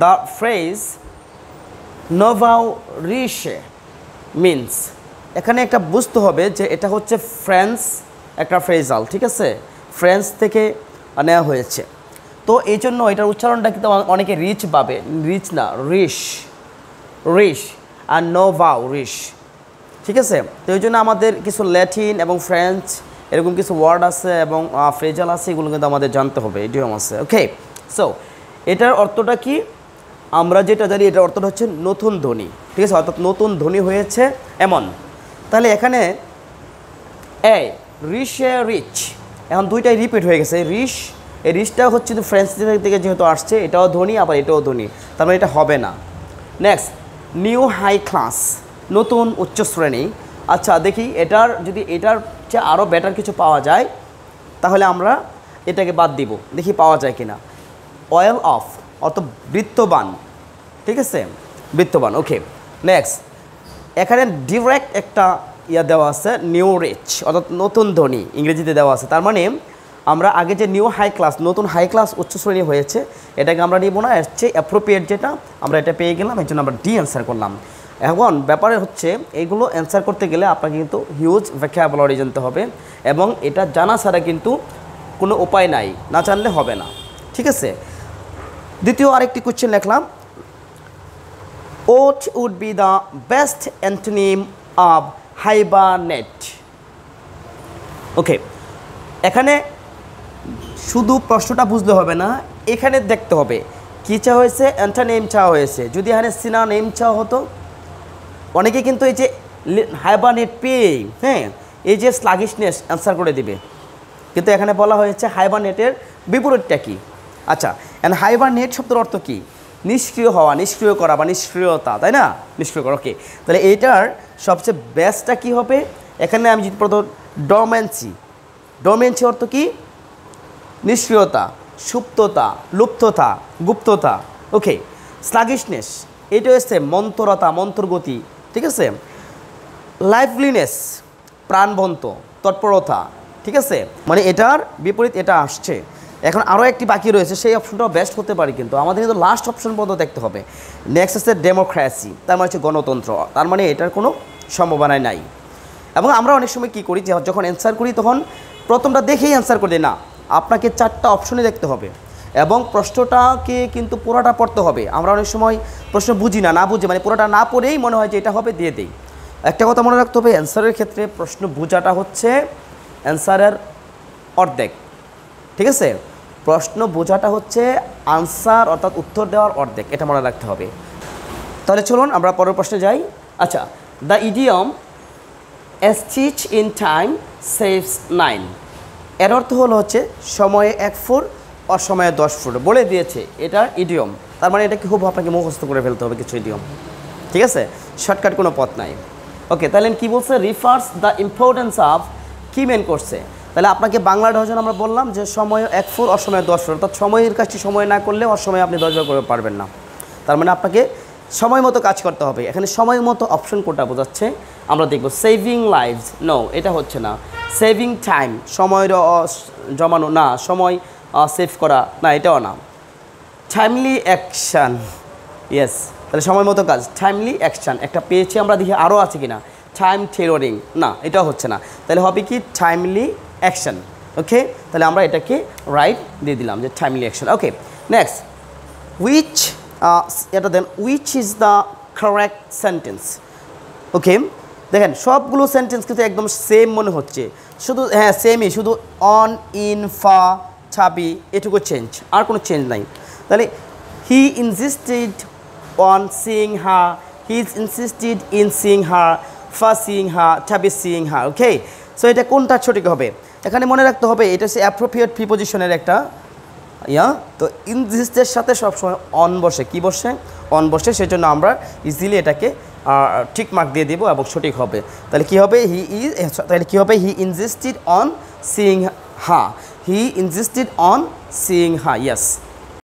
The phrase নোভাউ রিশে means, এখানে একটা বুঝতে হবে যে এটা হচ্ছে ফ্রেঞ্চ একটা ফ্রেজাল, ঠিক আছে, ফ্রেঞ্চ থেকে নেওয়া হয়েছে। তো এই জন্য এটার উচ্চারণটা কিন্তু অনেকে রিচ পাবে, রিচ না, রিশ, রিশ আর নোভাউ রিশ, ঠিক আছে। তো এই জন্য আমাদের কিছু ল্যাটিন এবং ফ্রেঞ্চ এরকম কিছু ওয়ার্ড আছে এবং ফ্রেজাল আছে, এগুলো কিন্তু আমাদের জানতে হবে, ইডিয়ম আছে। ওকে, সো এটার অর্থটা কি আমরা যেটা জানি, এটার অর্থটা হচ্ছে নতুন ধ্বনি, ঠিক আছে, অর্থাৎ নতুন ধ্বনি হয়েছে এমন। তাহলে এখানে রিশে রিচ, এখন দুইটাই রিপিট হয়ে গেছে। রিশ, এই রিশটা হচ্ছে ফ্রেঞ্চ থেকে যেহেতু আসছে, এটাও ধ্বনি আবার এটাও ধ্বনি, তার মানে এটা হবে না। নেক্সট, নিউ হাই ক্লাস, নতুন উচ্চ শ্রেণী। আচ্ছা দেখি এটার যদি এটার চেয়ে আরও বেটার কিছু পাওয়া যায় তাহলে আমরা এটাকে বাদ দিব, দেখি পাওয়া যায় কিনা। অয়েল অফ, অত বৃত্তবান, ঠিক আছে, বৃত্তবান। ওকে, নেক্সট, এখানে ডিরেক্ট একটা দেওয়া আছে নিউ রিচ, অর্থাৎ নতুন ধ্বনি ইংরেজিতে দেওয়া আছে। তার মানে আমরা আগে যে নিউ হাই ক্লাস, নতুন হাই ক্লাস উচ্চ শ্রেণী হয়েছে, এটাকে আমরা নিব না, এর চেয়ে অ্যাপ্রোপ্রিয়েট যেটা আমরা এটা পেয়ে গেলাম, এই জন্য আমরা ডি অ্যান্সার করলাম। এখন ব্যাপারে হচ্ছে এইগুলো অ্যান্সার করতে গেলে আপনাকে কিন্তু হিউজ ভোকাবুলারি জানতে হবে এবং এটা জানা ছাড়া কিন্তু কোনো উপায় নাই, না জানলে হবে না, ঠিক আছে। দ্বিতীয় আরেকটি কোশ্চেন লিখলাম, what would be the best antonym of hibernate? ওকে, এখানে শুধু প্রশ্নটা বুঝলে হবে না, এখানে দেখতে হবে কী চাওয়া হয়েছে, অ্যান্টোনিম চাওয়া হয়েছে। যদি এখানে সিনোনিম চাওয়া হতো, অনেকে কিন্তু এই যে হাইবারনেট পেয়ে হ্যাঁ এই যে স্লাগিশনেস অ্যান্সার করে দিবে, কিন্তু এখানে বলা হয়েছে হাইবারনেটের বিপরীতটা কী। আচ্ছা, অ্যান্ড হাইবারনেট শব্দের অর্থ কী? নিষ্ক্রিয় হওয়া, নিষ্ক্রিয় করা বা নিষ্ক্রিয়তা, তাই না, নিষ্ক্রিয় করা। ওকে, তাহলে এইটার সবচেয়ে বেস্টটা কী হবে? এখানে আমি যদি প্রথম ডরমেন্সি, ডরমেন্সি অর্থ কী? নিষ্ক্রিয়তা, সুপ্ততা, লুপ্ততা, গুপ্ততা। ওকে, স্লাগিশনেস এটা হচ্ছে মন্থরতা, মন্থরগতি, ঠিক আছে। লাইভলিনেস প্রাণবন্ত, তৎপরতা, ঠিক আছে, মানে এটার বিপরীত এটা আসছে। এখন আরও একটি বাকি রয়েছে, সেই অপশনটাও বেস্ট হতে পারে, কিন্তু আমাদের কিন্তু লাস্ট অপশন পর্যন্ত দেখতে হবে। নেক্সট আছে ডেমোক্রেসি, তার মানে হচ্ছে গণতন্ত্র, তার মানে এটার কোনো সম্ভাবনাই নাই। এবং আমরা অনেক সময় কী করি, যে যখন অ্যান্সার করি তখন প্রথমটা দেখেই অ্যান্সার করে দিই না, আপনাকে চারটা অপশনে দেখতে হবে এবং প্রশ্নটাকে কিন্তু পুরোটা পড়তে হবে। আমরা অনেক সময় প্রশ্ন বুঝি না, না বুঝি মানে পুরোটা না পড়েই মনে হয় যে এটা হবে, দিয়ে দিই। একটা কথা মনে রাখতে হবে, অ্যান্সারের ক্ষেত্রে প্রশ্ন বোঝাটা হচ্ছে অ্যান্সারের অর্ধেক, ঠিক আছে, প্রশ্ন বোঝাটা হচ্ছে আনসার অর্থাৎ উত্তর দেওয়ার অর্ধেক, এটা মনে রাখতে হবে। তাহলে চলুন আমরা পরের প্রশ্নে যাই। আচ্ছা, the idiom A stitch in time saves 9, এর অর্থ হলো হচ্ছে সময়ে 1 ফুট অসময়ে 10 ফুট, বলে দিয়েছে এটার ইডিয়ম। তার মানে এটা খুব আপনাকে মুখস্থ করে ফেলতে হবে কিছু ইডিয়ম, ঠিক আছে, শর্টকাট কোনো পথ নাই। ওকে, তাহলে কী বলছে? রিফার্স দ্য ইম্পর্টেন্স অফ, কী মেন করছে? তাহলে আপনাকে বাংলাটা হচ্ছে আমরা বললাম যে সময় 1 ফুট অসময়ে 10 ফুট, অর্থাৎ সময়ের কাজটি সময় না করলে অসময়ে আপনি 10 বার করে পারবেন না। তার মানে আপনাকে সময় মতো কাজ করতে হবে। এখানে সময় মতো অপশন কোনটা বোঝাচ্ছে আমরা দেখব। সেভিং লাইভস, নো এটা হচ্ছে না। সেভিং টাইম, সময়ের জমানো না, সময় সেভ করা না, এটাও না। টাইমলি অ্যাকশান, ইয়েস, তাহলে সময় মতো কাজ, টাইমলি অ্যাকশান একটা পেয়েছি আমরা, দেখি আরও আছে কি না। টাইম টেলরিং, না এটাও হচ্ছে না, তাহলে হবে কি টাইমলি অ্যাকশান। ওকে, তাহলে আমরা এটাকে রাইট দিয়ে দিলাম যে timely action. Okay, next, which এটা then, which is the correct sentence. Okay, দেখেন সবগুলো সেন্টেন্স কিন্তু একদম সেম মনে হচ্ছে, শুধু হ্যাঁ সেমই, শুধু অন, ইন, ফা, ছাবি এটুকু চেঞ্জ, আর কোনো চেঞ্জ নাই। তাহলে he insisted on seeing her, he is insisted in seeing her, for seeing her, ছাবি সিইং হার। ওকে, সো এটা কোনটা সঠিক হবে? এখানে মনে রাখতে হবে এটা হচ্ছে অ্যাপ্রোপ্রিয়েট প্রিপোজিশনের একটা তো ইনসিস্টের সাথে সবসময় অন বসে, কি বসে? অন বসে, সেজন্য আমরা ইজিলি এটাকে ঠিক মার্ক দিয়ে দেবো এবং সঠিক হবে। তাহলে কী হবে? তাহলে কী হবে? He insisted on seeing her, he insisted on seeing her, yes.